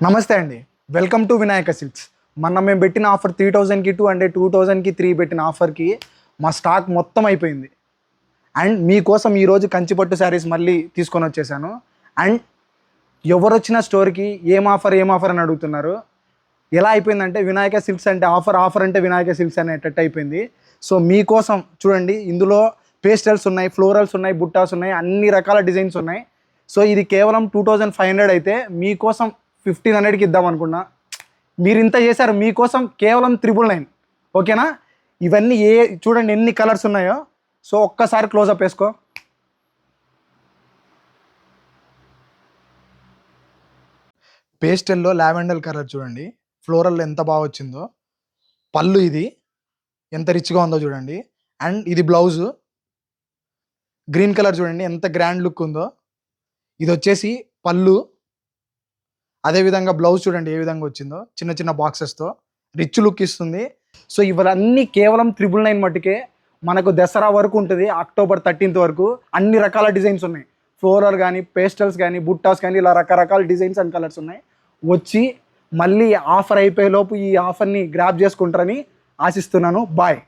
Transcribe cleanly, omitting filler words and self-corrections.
నమస్తే అండి. Welcome to Vinayaka silks. మొన్న మేము పెట్టిన ఆఫర్ 3000కి 2 అంటే 2000కి 3 పెట్టిన ఆఫర్కి మా స్టాక్ మొత్తం అయిపోయింది. అండ్ మీకోసం ఈరోజు కంచిపట్టు శారీస్ మళ్ళీ తీసుకొని వచ్చేసాను. అండ్ ఎవరు వచ్చిన స్టోర్కి ఏం ఆఫర్ అని అడుగుతున్నారు. ఎలా అయిపోయిందంటే వినాయక సిల్క్స్ అంటే ఆఫర్ అంటే వినాయక సిల్క్స్ అనేటట్టు అయిపోయింది. సో మీకోసం చూడండి, ఇందులో పేస్టల్స్ ఉన్నాయి, ఫ్లోరల్స్ ఉన్నాయి, బుట్టాస్ ఉన్నాయి, అన్ని రకాల డిజైన్స్ ఉన్నాయి. సో ఇది కేవలం 2500 అయితే మీకోసం 1500కి ఇద్దాం అనుకున్నా. మీరు ఇంత చేశారు, మీకోసం కేవలం 999. ఓకేనా? ఇవన్నీ చూడండి ఎన్ని కలర్స్ ఉన్నాయో. సో ఒక్కసారి క్లోజప్ వేసుకో. పేస్టల్లో లావెండర్ కలర్ చూడండి, ఫ్లోరల్ ఎంత బాగా వచ్చిందో. పళ్ళు ఇది ఎంత రిచ్గా ఉందో చూడండి. అండ్ ఇది బ్లౌజు గ్రీన్ కలర్ చూడండి ఎంత గ్రాండ్ లుక్ ఉందో. ఇది వచ్చేసి పళ్ళు, అదేవిధంగా బ్లౌజ్ చూడండి ఏ విధంగా వచ్చిందో, చిన్న చిన్న బాక్సెస్తో రిచ్ లుక్ ఇస్తుంది. సో ఇవన్నీ కేవలం 999 మట్టుకే. మనకు దసరా వరకు ఉంటుంది, అక్టోబర్ 13th వరకు. అన్ని రకాల డిజైన్స్ ఉన్నాయి, ఫ్లోరల్ కానీ, పేస్టల్స్ కానీ, బుట్టాస్ కానీ, ఇలా రకరకాల డిజైన్స్ అండ్ కలర్స్ ఉన్నాయి. వచ్చి మళ్ళీ ఆఫర్ అయిపోయేలోపు ఈ ఆఫర్ని గ్రాప్ చేసుకుంటారని ఆశిస్తున్నాను. బాయ్.